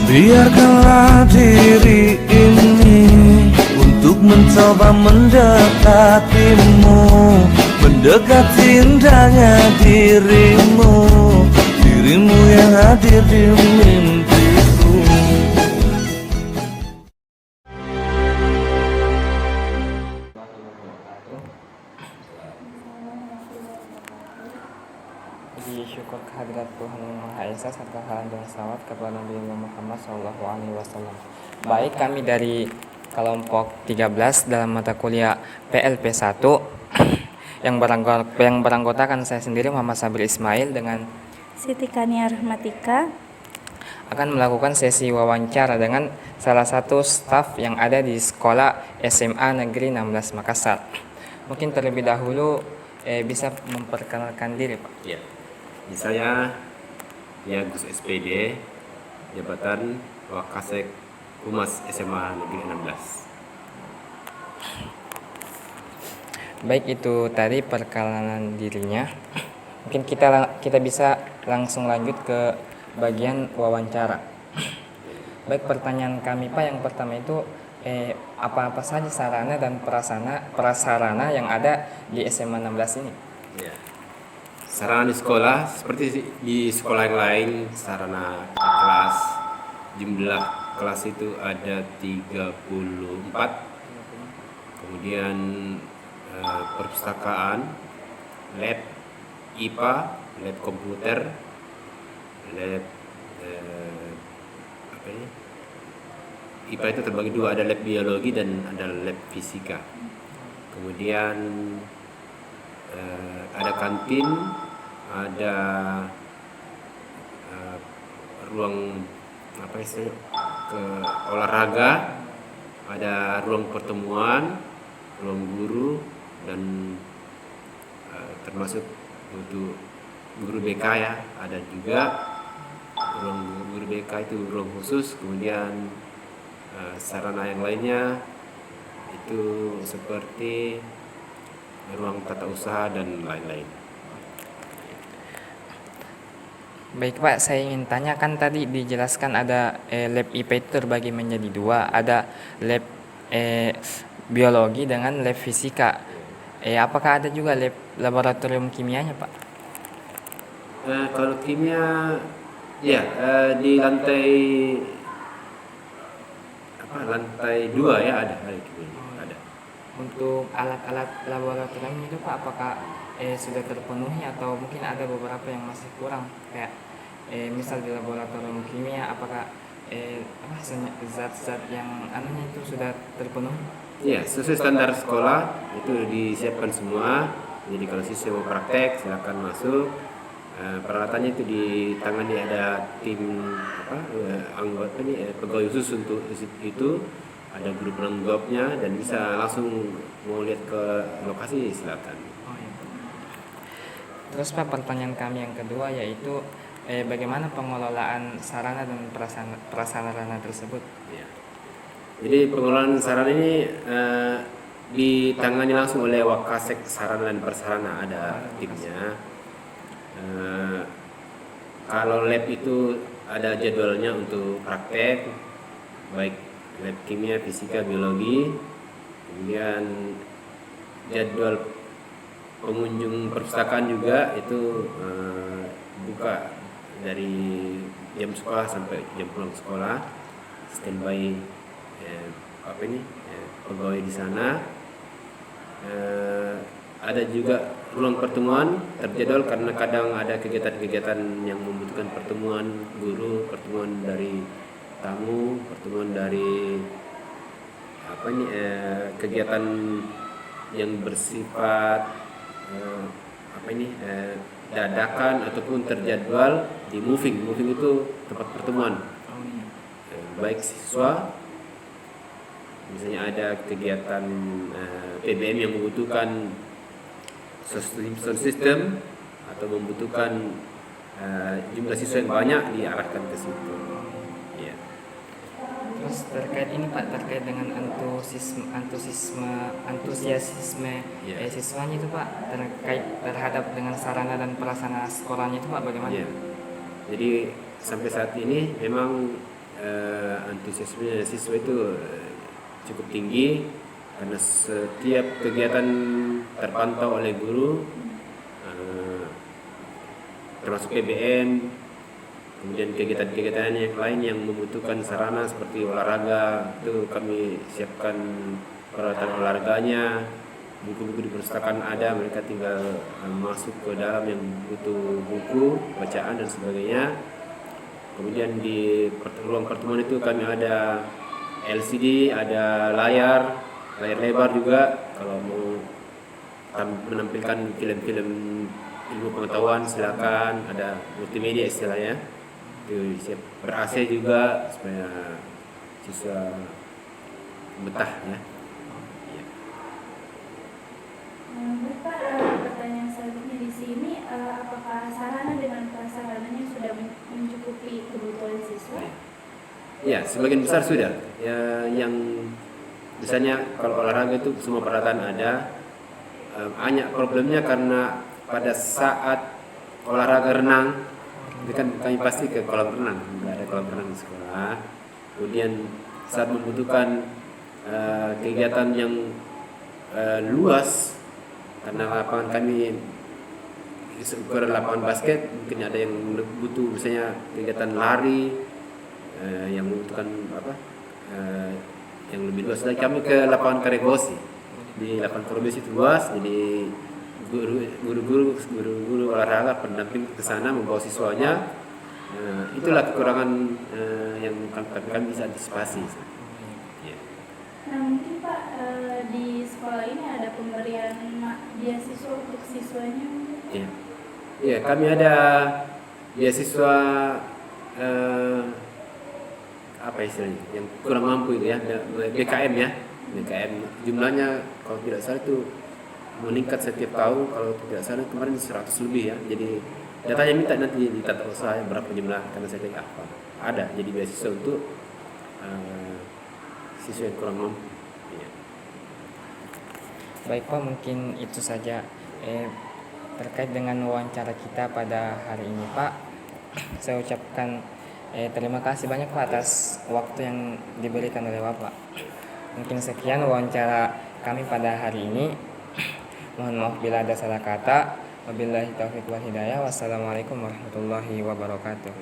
Biarkanlah diri ini untuk mencoba mendekatimu, mendekati indahnya dirimu, dirimu yang hadir di mimpiku. Puji syukur kehadirat Tuhan Yang Maha Esa serta salam dan salawat kepada Nabi Muhammad SAW. Baik, kami dari kelompok 13 dalam mata kuliah PLP 1 yang beranggotakan saya sendiri Muhammad Sabri Ismail dengan Siti Kania Rahmatika akan melakukan sesi wawancara dengan salah satu staf yang ada di sekolah SMA Negeri 16 Makassar. Mungkin terlebih dahulu bisa memperkenalkan diri, Pak. Ya. Saya Gus SPD, jabatan Wakasek Humas SMA Negeri 16. Baik, itu tadi perkenalan dirinya. Mungkin kita bisa langsung lanjut ke bagian wawancara. Baik, pertanyaan kami Pak yang pertama itu apa-apa saja sarana dan prasarana yang ada di SMA 16 ini? Ya. Sarana di sekolah seperti di sekolah yang lain, sarana kelas, jumlah kelas itu ada 34. Kemudian perpustakaan, lab IPA, lab komputer, lab IPA itu terbagi dua, ada lab biologi dan ada lab fisika. Kemudian ada kantin, ada ruang ke olahraga, ada ruang pertemuan, ruang guru, dan termasuk untuk guru BK ya, ada juga ruang guru BK itu ruang khusus. Kemudian sarana yang lainnya itu seperti ruang tata usaha dan lain-lain. Baik Pak, saya ingin tanyakan tadi dijelaskan ada lab IPA itu terbagi menjadi dua, ada lab biologi dengan lab fisika. Apakah ada juga lab laboratorium kimianya Pak? Kalau kimia, ya di lantai dua ya ada kimia. Ada. Untuk alat-alat laboratorium itu Pak, apakah sudah terpenuhi atau mungkin ada beberapa yang masih kurang? Kayak misal di laboratorium kimia, apakah zat-zat yang anunya itu sudah terpenuhi? Iya, sesuai standar sekolah itu disiapkan semua. Jadi kalau siswa mau praktek silakan masuk. Peralatannya itu ditangani, ada tim anggota pegawai khusus untuk itu, ada guru penanggung jawabnya, dan bisa langsung mau lihat ke lokasi silakan. Oh, iya. Terus Pak, pertanyaan kami yang kedua yaitu bagaimana pengelolaan sarana dan prasarana tersebut? Ya. Jadi pengelolaan sarana ini ditangani langsung oleh Wakasek Sarana dan Prasarana, ada timnya. Kalau lab itu ada jadwalnya untuk praktek, baik lab kimia, fisika, biologi. Kemudian jadwal pengunjung perpustakaan juga itu buka dari jam sekolah sampai jam pulang sekolah, standby pegawai di sana. Ada juga ruang pertemuan terjadwal karena kadang ada kegiatan-kegiatan yang membutuhkan pertemuan guru, pertemuan dari tamu, pertemuan dari kegiatan yang bersifat dadakan ataupun terjadwal di moving. Moving itu tempat pertemuan baik siswa, misalnya ada kegiatan PBM yang membutuhkan sound system atau membutuhkan jumlah siswa yang banyak, diarahkan ke situ. Ya. Terus terkait ini Pak, terkait dengan antusiasme Ya. siswanya itu Pak, terkait terhadap dengan sarana dan prasarana sekolahnya itu Pak bagaimana? Ya. Jadi sampai saat ini memang antusiasme siswa itu cukup tinggi karena setiap kegiatan terpantau oleh guru, termasuk PBM, kemudian kegiatan-kegiatan yang lain yang membutuhkan sarana seperti olahraga, itu kami siapkan peralatan olahraganya, buku-buku di perpustakaan ada, mereka tinggal masuk ke dalam yang butuh buku, bacaan dan sebagainya. Kemudian di ruang pertemuan itu kami ada LCD, ada layar lebar juga. Kalau mau menampilkan film-film ilmu pengetahuan silakan, ada multimedia istilahnya. Itu siap ber-AC juga supaya siswa betah ya. Bapak, pertanyaan selanjutnya di sini, apakah sarana dengan prasarananya sudah mencukupi kebutuhan siswa? Ya, sebagian besar sudah. Ya, yang misalnya kalau olahraga itu semua peralatan ada. Hanya problemnya karena pada saat olahraga renang, itu kan kami pasti ke kolam renang, nggak ada kolam renang di sekolah. Kemudian saat membutuhkan kegiatan yang luas, karena lapangan kami ukuran lapangan basket, mungkin ada yang butuh misalnya kegiatan lari yang membutuhkan yang lebih luas. Dan kami ke lapangan Karebosi. Di lapangan Karebosi itu luas, jadi guru-guru olahraga pendamping ke sana membawa siswanya. Itulah kekurangan yang kami bisa antisipasi. Nah, mungkin Pak, di sekolah ini ada pemberian beasiswa untuk siswanya? Ya, kami ada beasiswa apa istilahnya, yang kurang mampu itu ya, BKM ya. BKM jumlahnya kalau tidak salah itu meningkat setiap tahun, kalau tidak salah kemarin 100 lebih ya. Jadi datanya minta nanti di tata usaha berapa jumlah, karena saya tidak apa. Ada jadi beasiswa untuk siswa yang kurang mampu. Ya. Baik Pak, mungkin itu saja terkait dengan wawancara kita pada hari ini Pak. Saya ucapkan terima kasih banyak Pak atas waktu yang diberikan oleh Bapak. Mungkin sekian wawancara kami pada hari ini. Mohon maaf bila ada salah kata. Wabillahi taufiq wal hidayah. Wassalamualaikum warahmatullahi wabarakatuh.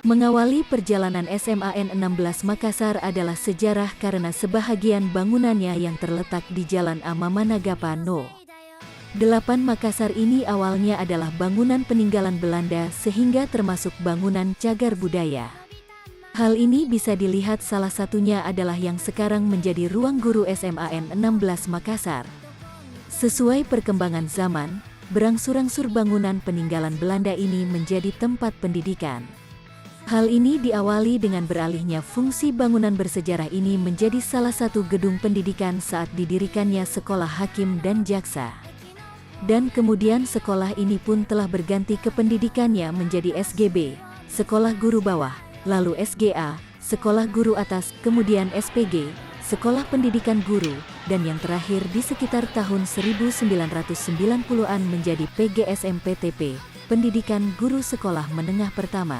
Mengawali perjalanan SMAN 16 Makassar adalah sejarah karena sebahagian bangunannya yang terletak di Jalan Amamanagapa No. 8 Makassar ini awalnya adalah bangunan peninggalan Belanda sehingga termasuk bangunan cagar budaya. Hal ini bisa dilihat salah satunya adalah yang sekarang menjadi ruang guru SMAN 16 Makassar. Sesuai perkembangan zaman, berangsur-angsur bangunan peninggalan Belanda ini menjadi tempat pendidikan. Hal ini diawali dengan beralihnya fungsi bangunan bersejarah ini menjadi salah satu gedung pendidikan saat didirikannya Sekolah Hakim dan Jaksa. Dan kemudian sekolah ini pun telah berganti kependidikannya menjadi SGB, Sekolah Guru Bawah, lalu SGA, Sekolah Guru Atas, kemudian SPG, Sekolah Pendidikan Guru, dan yang terakhir di sekitar tahun 1990-an menjadi PGSMPTP, Pendidikan Guru Sekolah Menengah Pertama.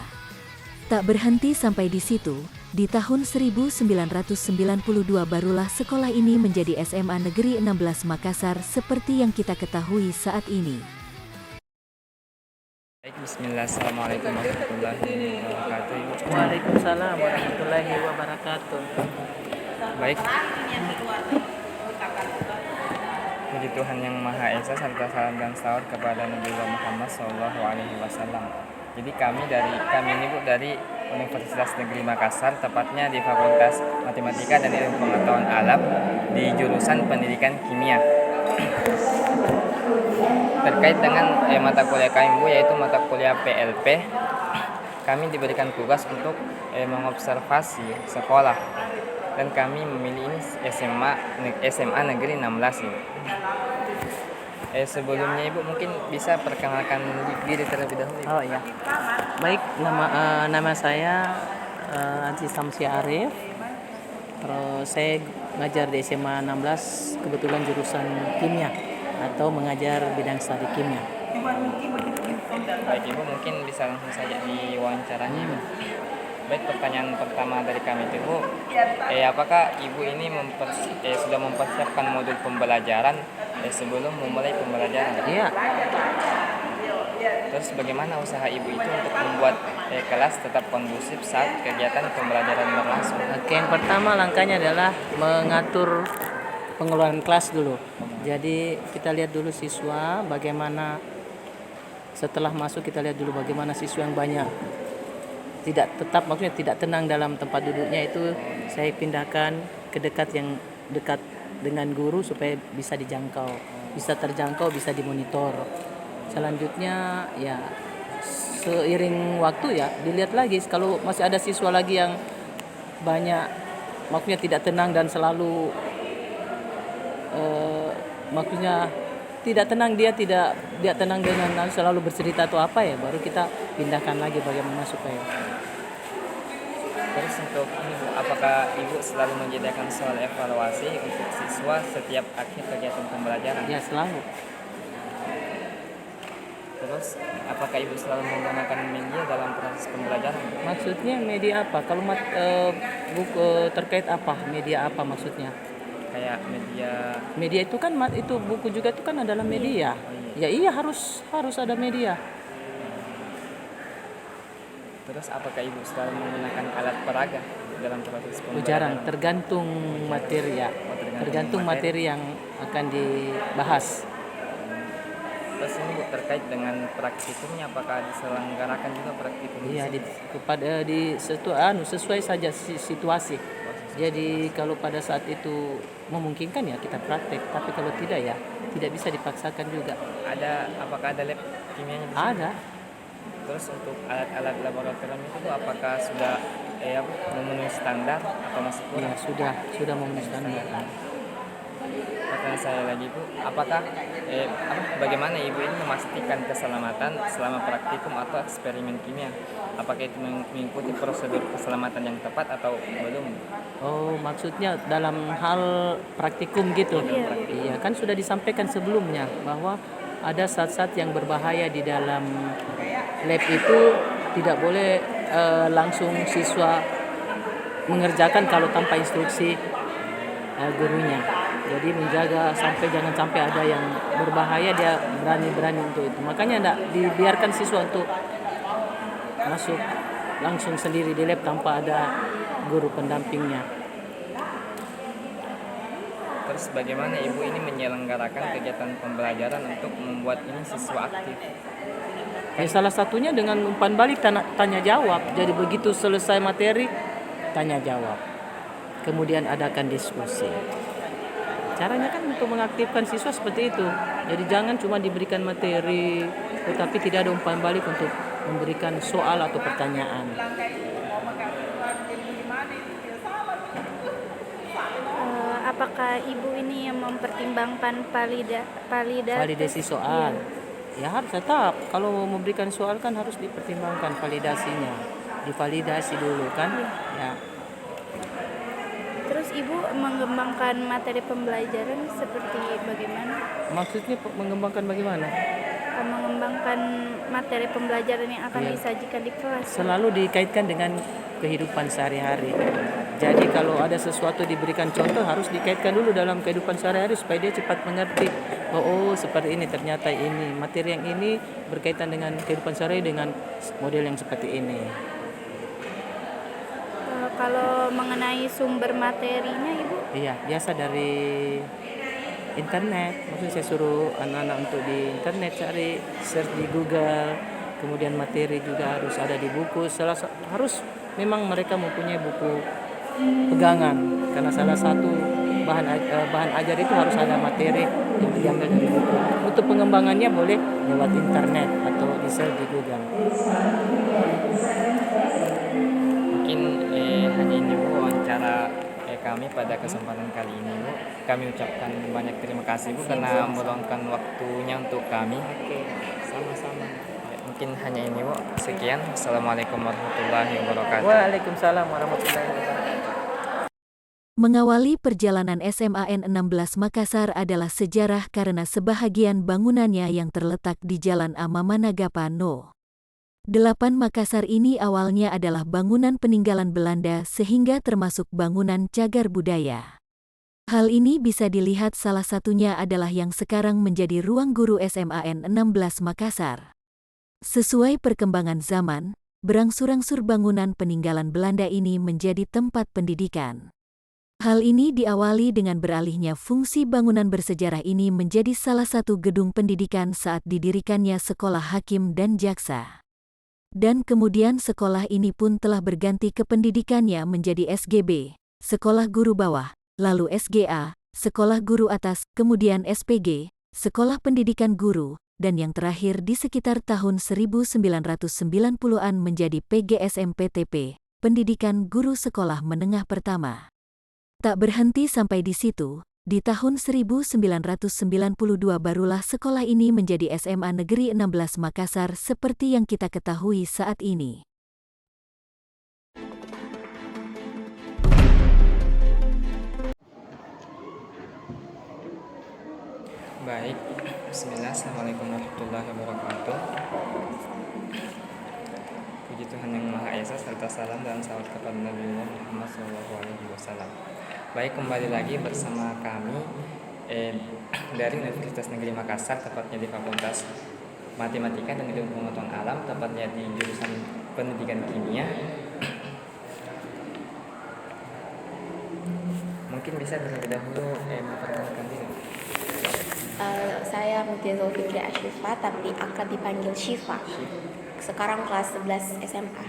Tak berhenti sampai di situ, Di tahun 1992 barulah sekolah ini menjadi SMA Negeri 16 Makassar seperti yang kita ketahui saat ini. Baik, bismillah. Assalamualaikum warahmatullahi wabarakatuh. Ibu. Waalaikumsalam warahmatullahi wabarakatuh. Baik. Puji Tuhan Yang Maha Esa serta salam dan salawat kepada Nabi Muhammad SAW. Jadi kami ini Bu dari Universitas Negeri Makassar, tepatnya di Fakultas Matematika dan Ilmu Pengetahuan Alam di jurusan Pendidikan Kimia. Terkait dengan mata kuliah kami Bu, yaitu mata kuliah PLP, kami diberikan tugas untuk mengobservasi sekolah, dan kami memilih ini SMA Negeri 16 ini. Sebelumnya Ibu mungkin bisa perkenalkan diri terlebih dahulu. Ibu. Oh ya, baik, nama saya Haji Samsi Arif. Terus saya ngajar di SMA 16, kebetulan jurusan kimia atau mengajar bidang studi kimia. Baik Ibu, mungkin bisa langsung saja diwawancaranya Ibu. Baik, pertanyaan pertama dari kami itu Bu, apakah Ibu ini sudah mempersiapkan modul pembelajaran sebelum memulai pembelajaran? Iya, Terus bagaimana usaha Ibu itu untuk membuat kelas tetap kondusif saat kegiatan pembelajaran berlangsung? oke, yang pertama langkahnya adalah mengatur pengelolaan kelas dulu. Jadi kita lihat dulu siswa bagaimana, setelah masuk kita lihat dulu bagaimana siswa yang banyak maksudnya tidak tenang dalam tempat duduknya, itu saya pindahkan ke yang dekat dengan guru supaya bisa terjangkau, bisa dimonitor. Selanjutnya ya seiring waktu ya dilihat lagi, kalau masih ada siswa lagi yang banyak maksudnya tidak tenang dan selalu maksudnya tidak tenang, dia tidak tenang dengan selalu bercerita atau apa ya, baru kita pindahkan lagi bagaimana supaya. Terus untuk ini Bu, apakah Ibu selalu menyediakan soal evaluasi untuk siswa setiap akhir kegiatan pembelajaran? Ya, selalu. Terus apakah Ibu selalu menggunakan media dalam proses pembelajaran? Maksudnya media apa? Kalau buku terkait apa? Media apa maksudnya? Kayak Media itu kan itu buku juga itu kan adalah media. Ya iya, harus ada media. Terus apakah Ibu selalu menggunakan alat peraga dalam proses pembelajaran? Jarang, tergantung materi ya. Tergantung materi yang akan dibahas. Terus ini Bu, terkait dengan praktikumnya, apakah diselenggarakan juga praktikum? Iya, sesuai saja situasi. Jadi kalau pada saat itu memungkinkan ya kita praktek, tapi kalau tidak ya tidak bisa dipaksakan juga. Apakah ada lab kimianya di sini? Ada. Terus untuk alat-alat laboratorium itu Bu, apakah sudah memenuhi standar atau masih kurang? Ya, sudah memenuhi standar. Pertanyaan saya lagi Bu, bagaimana Ibu ini memastikan keselamatan selama praktikum atau eksperimen kimia? Apakah itu mengikuti prosedur keselamatan yang tepat atau belum? Oh, maksudnya dalam hal praktikum gitu? Iya, kan sudah disampaikan sebelumnya bahwa ada zat-zat yang berbahaya di dalam lab itu, tidak boleh langsung siswa mengerjakan kalau tanpa instruksi gurunya. Jadi menjaga jangan sampai ada yang berbahaya, dia berani untuk itu. Makanya tidak dibiarkan siswa untuk masuk langsung sendiri di lab tanpa ada guru pendampingnya. Terus bagaimana Ibu ini menyelenggarakan kegiatan pembelajaran untuk membuat ini siswa aktif? Ya, salah satunya dengan umpan balik tanya jawab. Jadi begitu selesai materi tanya jawab. Kemudian adakan diskusi. Caranya kan untuk mengaktifkan siswa seperti itu. Jadi jangan cuma diberikan materi tetapi tidak ada umpan balik untuk memberikan soal atau pertanyaan. Apakah Ibu ini yang mempertimbangkan validasi soal? Ya harus tetap. Kalau memberikan soal kan harus dipertimbangkan validasinya. Divalidasi dulu kan? Ya. Terus Ibu mengembangkan materi pembelajaran seperti bagaimana? Maksudnya mengembangkan bagaimana? mengembangkan materi pembelajaran yang akan Iya. disajikan di kelas. Selalu dikaitkan dengan kehidupan sehari-hari. Jadi kalau ada sesuatu diberikan contoh harus dikaitkan dulu dalam kehidupan sehari-hari supaya dia cepat mengerti. Oh, seperti ini ternyata ini materi yang ini berkaitan dengan kehidupan sehari dengan model yang seperti ini. Kalau mengenai sumber materinya, Ibu? Iya, biasa dari internet. Maksudnya saya suruh anak-anak untuk di internet cari, search di Google. Kemudian materi juga harus ada di buku. Harus memang mereka mempunyai buku pegangan karena salah satu bahan ajar itu harus ada materi yang diambil dari buku. Untuk pengembangannya boleh lewat internet atau di search di Google. Mungkin hanya ini Bu wawancara kami pada kesempatan kali ini Bu. Kami ucapkan banyak terima kasih Bu karena meluangkan waktunya untuk kami. Oke, sama-sama. Mungkin hanya ini Bu. Sekian. Assalamualaikum warahmatullahi wabarakatuh. Waalaikumsalam warahmatullahi wabarakatuh. Mengawali perjalanan SMAN 16 Makassar adalah sejarah karena sebahagian bangunannya yang terletak di Jalan Amamanagapa No. 8 Makassar ini awalnya adalah bangunan peninggalan Belanda sehingga termasuk bangunan cagar budaya. Hal ini bisa dilihat salah satunya adalah yang sekarang menjadi ruang guru SMAN 16 Makassar. Sesuai perkembangan zaman, berangsur-angsur bangunan peninggalan Belanda ini menjadi tempat pendidikan. Hal ini diawali dengan beralihnya fungsi bangunan bersejarah ini menjadi salah satu gedung pendidikan saat didirikannya sekolah hakim dan jaksa. Dan kemudian sekolah ini pun telah berganti kependidikannya menjadi SGB, Sekolah Guru Bawah, lalu SGA, Sekolah Guru Atas, kemudian SPG, Sekolah Pendidikan Guru, dan yang terakhir di sekitar tahun 1990-an menjadi PGSMPTP, Pendidikan Guru Sekolah Menengah Pertama. Tak berhenti sampai di situ, di tahun 1992 barulah sekolah ini menjadi SMA Negeri 16 Makassar seperti yang kita ketahui saat ini. Baik. Bismillah. Assalamualaikum warahmatullahi wabarakatuh. Puji Tuhan Yang Maha Esa serta salam dan salawat kepada Nabi Muhammad SAW. Baik, kembali lagi bersama kami dari Universitas Negeri Makassar, tepatnya di Fakultas Matematika dan Ilmu Pengetahuan Alam, tepatnya di jurusan Pendidikan Kimia. Mungkin bisa terlebih dahulu memperkenalkan diri. Saya Mutia Zulfikri Ashifa, tapi akrab dipanggil Shifa. Sekarang kelas 11 SMA.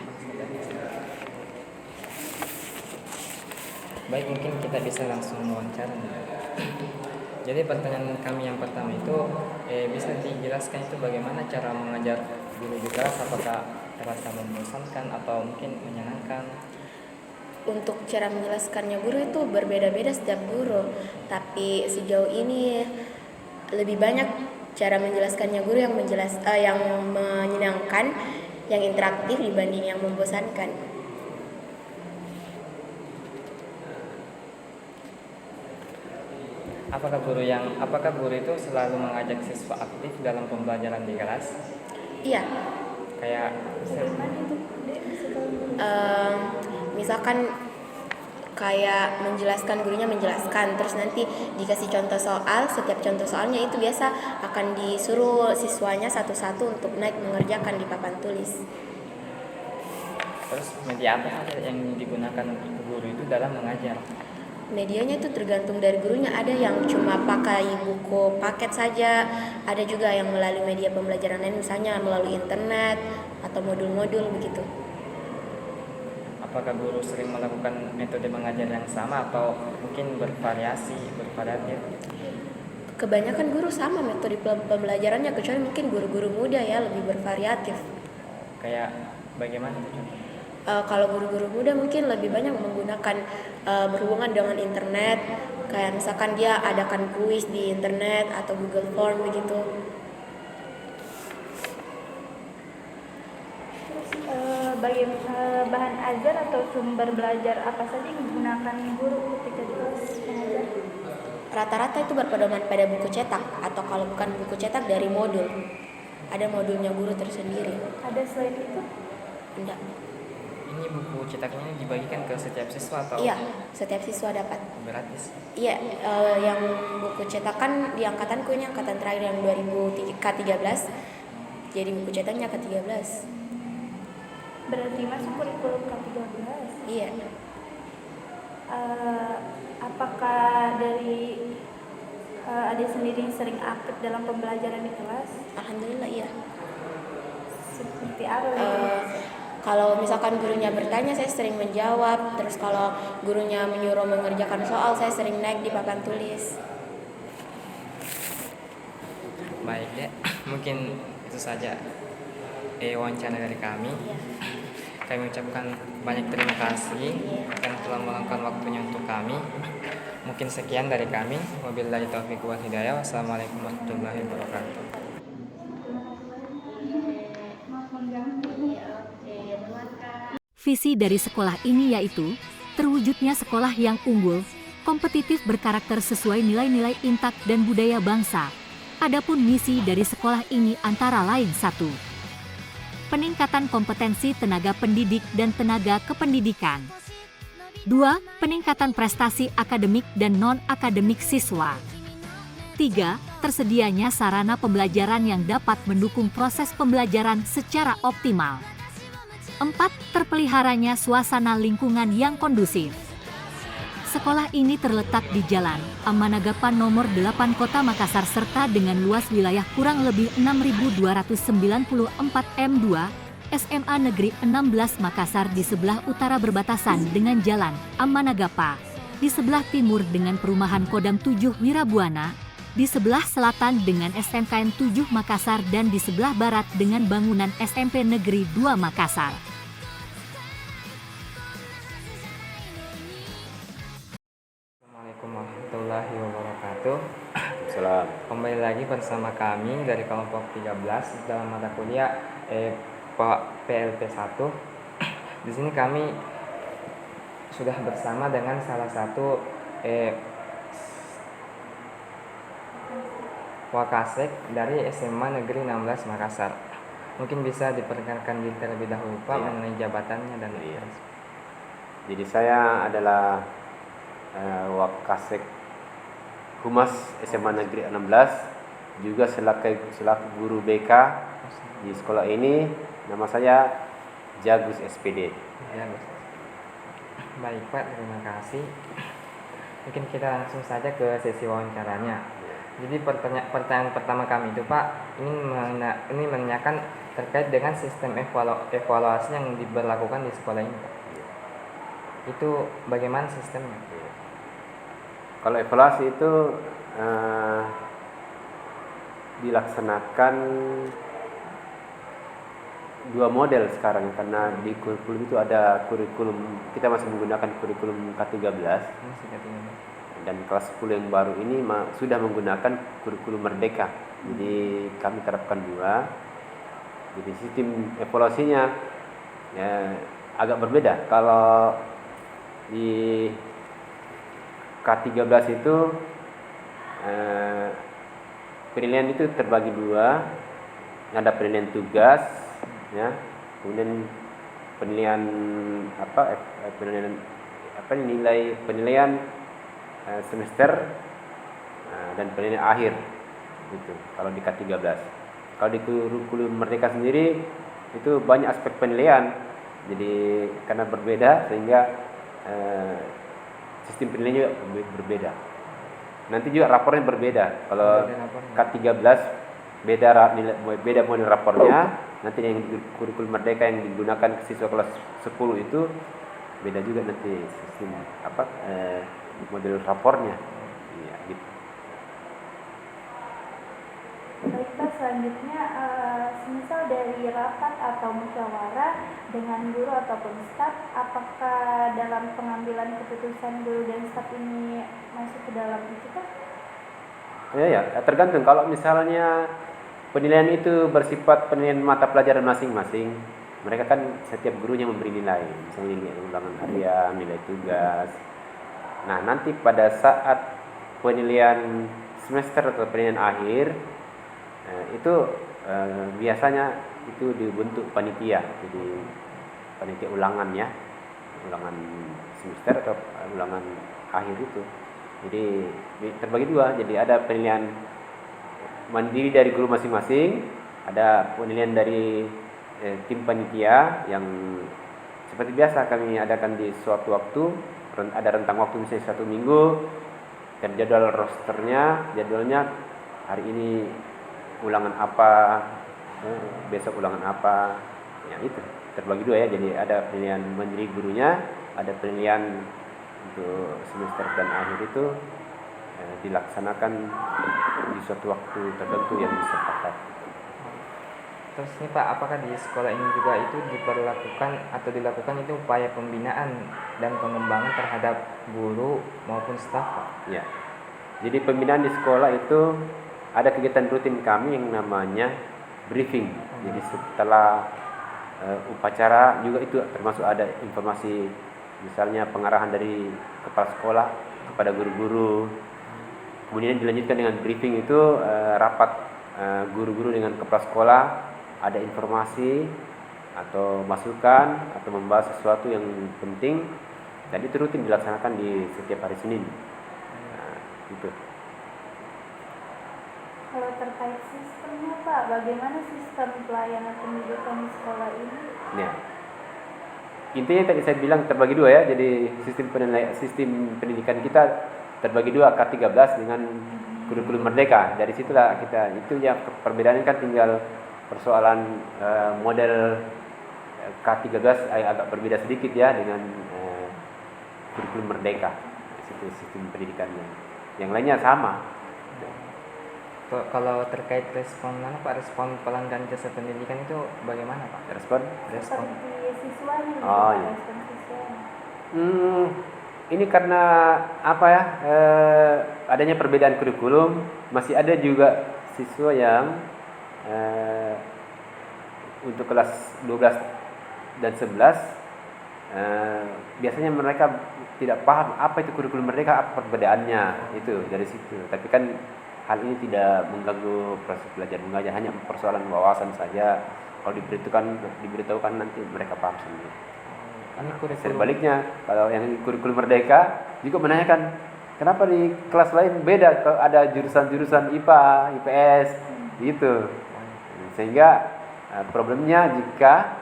Baik, mungkin kita bisa langsung wawancara. Jadi pertanyaan kami yang pertama itu bisa dijelaskan itu bagaimana cara mengajar guru di kelas, apakah terasa membosankan atau mungkin menyenangkan? Untuk cara menjelaskannya guru itu berbeda-beda setiap guru, tapi sejauh ini lebih banyak cara menjelaskannya guru yang yang menyenangkan, yang interaktif dibanding yang membosankan. Apakah guru itu selalu mengajak siswa aktif dalam pembelajaran di kelas? Iya. Kayak Misalkan kayak gurunya menjelaskan, terus nanti dikasih contoh soal, setiap contoh soalnya itu biasa akan disuruh siswanya satu-satu untuk naik mengerjakan di papan tulis. Terus media apa saja yang digunakan guru itu dalam mengajar? Medianya itu tergantung dari gurunya, ada yang cuma pakai buku paket saja, ada juga yang melalui media pembelajaran lain, misalnya melalui internet atau modul-modul begitu. Apakah guru sering melakukan metode mengajar yang sama atau mungkin bervariatif? Kebanyakan guru sama metode pembelajarannya, kecuali mungkin guru-guru muda ya lebih bervariatif. Kayak bagaimana itu contohnya? Kalau guru-guru muda mungkin lebih banyak menggunakan berhubungan dengan internet, kayak misalkan dia adakan kuis di internet atau Google Form begitu. Bahan ajar atau sumber belajar apa saja yang digunakan guru ketika di kelas mengajar? Rata-rata itu berpedoman pada buku cetak, atau kalau bukan buku cetak dari modul. ada modulnya guru tersendiri. Ada selain itu? Enggak. Ini buku cetaknya ini dibagikan ke setiap siswa atau Iya, setiap siswa dapat. gratis? Iya, yang buku cetakan di angkatanku ini angkatan terakhir yang 2013. Jadi buku cetaknya ke-13. Berarti masuk kurikulum K13. Iya. Apakah dari adik sendiri sering aktif dalam pembelajaran di kelas? Alhamdulillah iya. Seperti apa? Kalau misalkan gurunya bertanya, saya sering menjawab. Terus kalau gurunya menyuruh mengerjakan soal, saya sering naik di papan tulis. Baik ya, mungkin itu saja wawancara dari kami. Kami ucapkan banyak terima kasih karena telah meluangkan waktunya untuk kami. Mungkin sekian dari kami. Wabillahi taufiq wal hidayah. Wassalamualaikum warahmatullahi wabarakatuh. Visi dari sekolah ini yaitu terwujudnya sekolah yang unggul, kompetitif berkarakter sesuai nilai-nilai intak dan budaya bangsa. Adapun misi dari sekolah ini antara lain 1. Peningkatan kompetensi tenaga pendidik dan tenaga kependidikan. 2. Peningkatan prestasi akademik dan non-akademik siswa. 3. Tersedianya sarana pembelajaran yang dapat mendukung proses pembelajaran secara optimal. 4. Terpeliharanya suasana lingkungan yang kondusif. Sekolah ini terletak di Jalan Amanagapan nomor 8 Kota Makassar serta dengan luas wilayah kurang lebih 6.294 m2, SMA Negeri 16 Makassar di sebelah utara berbatasan dengan Jalan Amanagapa, di sebelah timur dengan Perumahan Kodam 7 Wirabuana, di sebelah selatan dengan SMKN 7 Makassar dan di sebelah barat dengan bangunan SMP Negeri 2 Makassar. Assalamualaikum warahmatullahi wabarakatuh. Salam. Kembali lagi bersama kami dari kelompok 13 dalam mata kuliah PLP 1. Di sini kami sudah bersama dengan salah satu Wakasek dari SMA Negeri 16 Makassar. Mungkin bisa diperkenalkan terlebih dahulu Pak mengenai jabatannya dan Jadi saya adalah Wakasek Humas SMA Negeri 16, juga selaku guru BK di sekolah ini. Nama saya Jagus SPD. Ya, baik Pak, terima kasih. Mungkin kita langsung saja ke sesi wawancaranya. Jadi pertanyaan pertama kami itu Pak, ini menanyakan terkait dengan sistem evaluasi yang diberlakukan di sekolah ini Pak. Itu bagaimana sistemnya? Kalau evaluasi itu dilaksanakan dua model sekarang, karena di kurikulum itu ada kurikulum, kita masih menggunakan kurikulum K13, dan kelas 10 yang baru ini sudah menggunakan kurikulum Merdeka. Jadi kami terapkan dua. Jadi sistem evaluasinya ya, agak berbeda. Kalau di K13 itu penilaian itu terbagi dua. Ada penilaian tugas, ya, kemudian penilaian penilaian semester dan penilaian akhir itu kalau di K13. Kalau di kurikulum Merdeka sendiri itu banyak aspek penilaian, jadi karena berbeda sehingga sistem penilaiannya juga berbeda. Nanti juga rapornya berbeda. Kalau K13 beda model rapornya. Nanti yang di kurikulum Merdeka yang digunakan siswa kelas 10 itu beda juga nanti sistem model rapornya. Ya, gitu. Baik Pak, selanjutnya semisal dari rapat atau musyawarah dengan guru ataupun staf, apakah dalam pengambilan keputusan guru dan staf ini masuk ke dalam itu Pak? Ya, tergantung. Kalau misalnya penilaian itu bersifat penilaian mata pelajaran masing-masing, mereka kan setiap gurunya memberi nilai, misalnya nilai ulangan harian, nilai tugas. Nah, nanti pada saat penilaian semester atau penilaian akhir itu biasanya itu dibentuk panitia, jadi panitia ulangan ya, ulangan semester atau ulangan akhir itu. Jadi terbagi dua, jadi ada penilaian mandiri dari guru masing-masing, ada penilaian dari tim panitia yang seperti biasa kami adakan di suatu waktu, ada rentang waktu misalnya 1 minggu, dan jadwal rosternya, jadwalnya hari ini ulangan apa, besok ulangan apa, ya itu terbagi dua ya. Jadi ada penilaian mandiri gurunya, ada penilaian untuk semester dan akhir itu dilaksanakan di suatu waktu tertentu yang disepakati. Terus nih Pak, apakah di sekolah ini juga itu dilakukan itu upaya pembinaan dan pengembangan terhadap guru maupun staf Pak? Ya. Jadi pembinaan di sekolah itu ada kegiatan rutin kami yang namanya briefing. Jadi setelah upacara juga itu termasuk ada informasi, misalnya pengarahan dari kepala sekolah kepada guru-guru. Kemudian dilanjutkan dengan briefing itu rapat guru-guru dengan kepala sekolah, ada informasi atau masukan atau membahas sesuatu yang penting, dan itu rutin dilaksanakan di setiap hari Senin. Itu. Kalau terkait sistemnya Pak, bagaimana sistem pelayanan pendidikan di sekolah ini? Ya. Intinya tadi saya bilang terbagi dua ya. Jadi sistem pendidikan kita terbagi dua, K13 dengan kurikulum merdeka. Dari situlah kita, itu ya perbedaannya kan tinggal persoalan model K13 agak berbeda sedikit ya dengan kurikulum merdeka. Itu sistem pendidikannya. Yang lainnya sama. Kalau terkait respon Pak, respon pelanggan jasa pendidikan itu bagaimana Pak? Respon? Seperti siswanya gitu, Oh, iya. respon siswanya. Ini karena apa ya? Adanya perbedaan kurikulum, masih ada juga siswa yang untuk kelas 12 dan 11 biasanya mereka tidak paham apa itu kurikulum merdeka, apa perbedaannya, itu dari situ. Tapi kan hal ini tidak mengganggu proses belajar mengajar, hanya persoalan wawasan saja. Kalau diberitahukan nanti mereka paham sendiri. Ini kurikulum. Sebaliknya, kalau yang kurikulum merdeka juga menanyakan kenapa di kelas lain beda, kalau ada jurusan-jurusan IPA, IPS gitu. Sehingga problemnya jika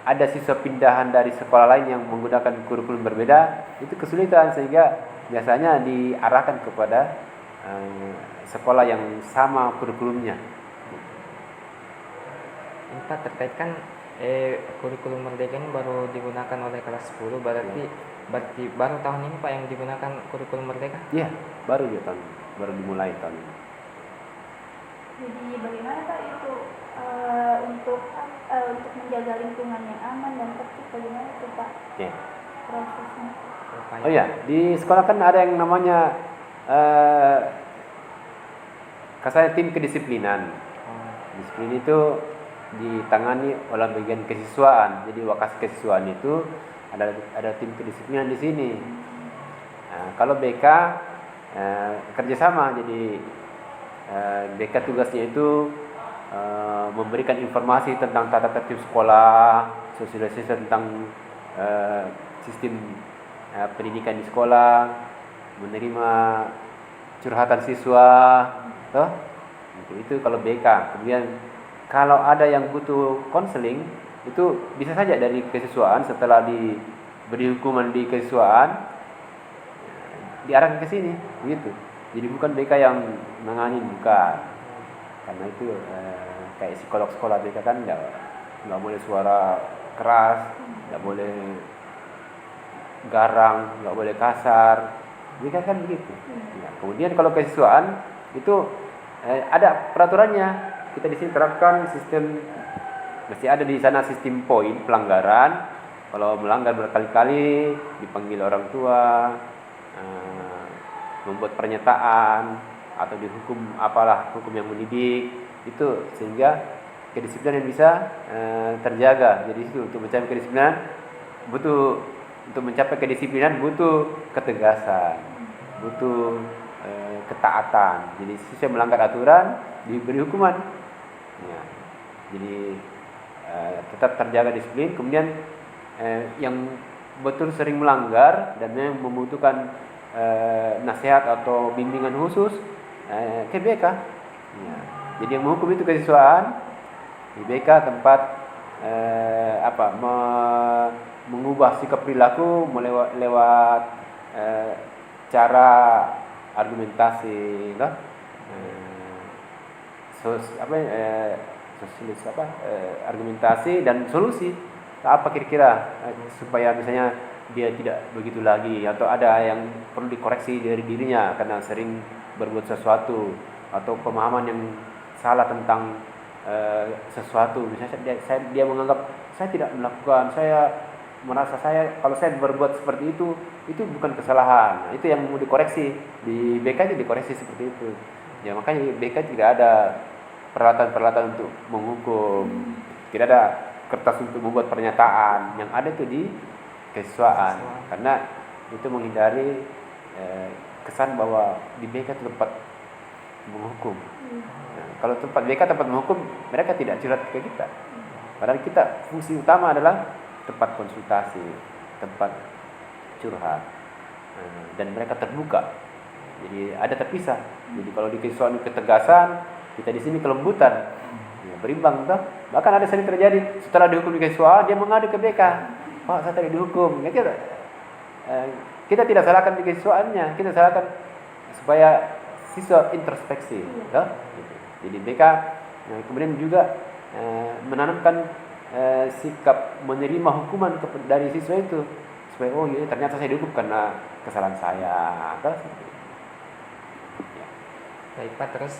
ada siswa pindahan dari sekolah lain yang menggunakan kurikulum berbeda, itu kesulitan, sehingga biasanya diarahkan kepada sekolah yang sama kurikulumnya. Ini Pak, terkait kan kurikulum merdeka ini baru digunakan oleh kelas 10, berarti baru tahun ini Pak yang digunakan kurikulum merdeka? Iya, baru dimulai tahun ini. Jadi bagaimana Pak itu untuk menjaga lingkungan yang aman dan tertib, bagaimana itu Pak Ya. prosesnya? Oh ya, di sekolah kan ada yang namanya kasih tim kedisiplinan. Disiplin itu ditangani oleh bagian kesiswaan. Jadi wakas kesiswaan itu ada tim kedisiplinan di sini. Kalau BK kerjasama, jadi BK tugasnya itu memberikan informasi tentang tata tertib sekolah, sosialisasi tentang sistem pendidikan di sekolah, menerima curhatan siswa, itu kalau BK. Kemudian kalau ada yang butuh konseling, itu bisa saja dari kesiswaan, setelah diberi hukuman di kesiswaan diarahkan ke sini, begitu. Jadi bukan BK yang menangani, bukan. Karena itu kayak psikolog sekolah BK kan nggak boleh suara keras, nggak boleh garang, nggak boleh kasar. BK kan begitu. Ya, kemudian kalau kesiswaan itu ada peraturannya. Kita di sini terapkan sistem, mesti ada di sana sistem poin pelanggaran. Kalau melanggar berkali-kali dipanggil orang tua, membuat pernyataan atau dihukum apalah, hukum yang mendidik itu, sehingga kedisiplinan bisa terjaga. Jadi itu untuk mencapai kedisiplinan butuh ketegasan, butuh ketaatan. Jadi siswa melanggar aturan diberi hukuman. Ya. Jadi tetap terjaga disiplin. Kemudian yang betul sering melanggar dan yang membutuhkan nasihat atau bimbingan khusus ke BK. Ya. Jadi yang menghukum itu kesiswaan, di BK tempat mengubah sikap perilaku lewat cara argumentasi, argumentasi dan solusi. Apa kira-kira supaya misalnya dia tidak begitu lagi, atau ada yang perlu dikoreksi dari dirinya karena sering berbuat sesuatu, atau pemahaman yang salah tentang sesuatu. Misalnya dia menganggap saya tidak melakukan, saya merasa kalau saya berbuat seperti itu bukan kesalahan. Nah, itu yang mau dikoreksi. Di BK itu dikoreksi seperti itu. Ya makanya di BK tidak ada peralatan-peralatan untuk menghukum, tidak ada kertas untuk membuat pernyataan. Yang ada itu di kesiswaan, karena itu menghindari kesan bahwa di BK itu tempat menghukum. Nah, kalau BK tempat menghukum, mereka tidak curhat ke kita. Padahal kita fungsi utama adalah tempat konsultasi, tempat curhat, dan mereka terbuka. Jadi ada terpisah. Jadi kalau di kesiswaan ketegasan, kita di sini kelembutan, ya, berimbang toh. Bahkan ada sering terjadi setelah dihukum di kesiswaan, dia mengadu ke BK, Pak saya tadi dihukum. Ya, kita tidak salahkan di kesiswaannya, kita salahkan supaya siswa introspeksi, toh. Jadi BK kemudian juga menanamkan sikap menerima hukuman dari siswa itu, supaya oh iya ternyata saya dihukum karena kesalahan saya, toh. Ya. Baik Pak, terus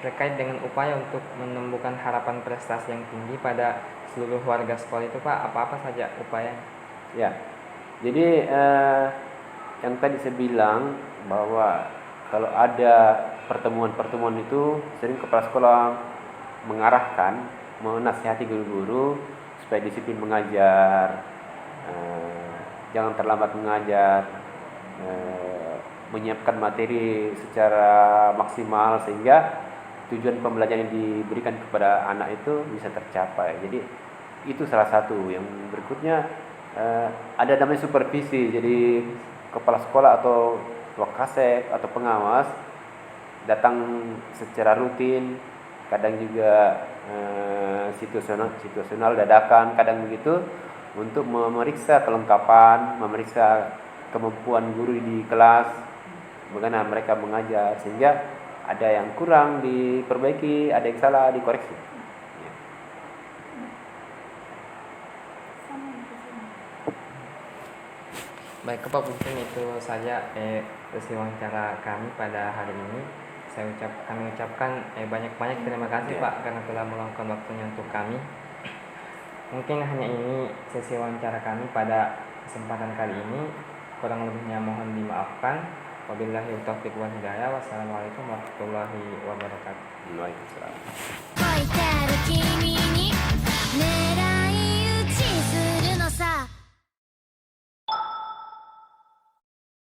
terkait dengan upaya untuk menumbuhkan harapan prestasi yang tinggi pada seluruh warga sekolah itu Pak, apa-apa saja upaya? Ya, jadi yang tadi saya bilang bahwa kalau ada pertemuan-pertemuan itu sering kepala sekolah mengarahkan, menasihati guru-guru supaya disiplin mengajar, jangan terlambat mengajar, menyiapkan materi secara maksimal sehingga tujuan pembelajaran yang diberikan kepada anak itu bisa tercapai. Jadi itu salah satu. Yang berikutnya ada namanya supervisi. Jadi kepala sekolah atau wakasek atau pengawas datang secara rutin, kadang juga situasional dadakan, kadang begitu, untuk memeriksa kelengkapan, memeriksa kemampuan guru di kelas, bagaimana mereka mengajar, sehingga ada yang kurang diperbaiki, ada yang salah dikoreksi. Ya. Baik Pak, mungkin itu saja sesi wawancara kami pada hari ini. Kami ucapkan banyak-banyak terima kasih Pak karena telah meluangkan waktunya untuk kami. Mungkin hanya ini sesi wawancara kami pada kesempatan kali ini. Kurang lebihnya mohon dimaafkan. Wabillahi taufiq wal hidayah. Wassalamualaikum warahmatullahi wabarakatuh. Waalaikumsalam.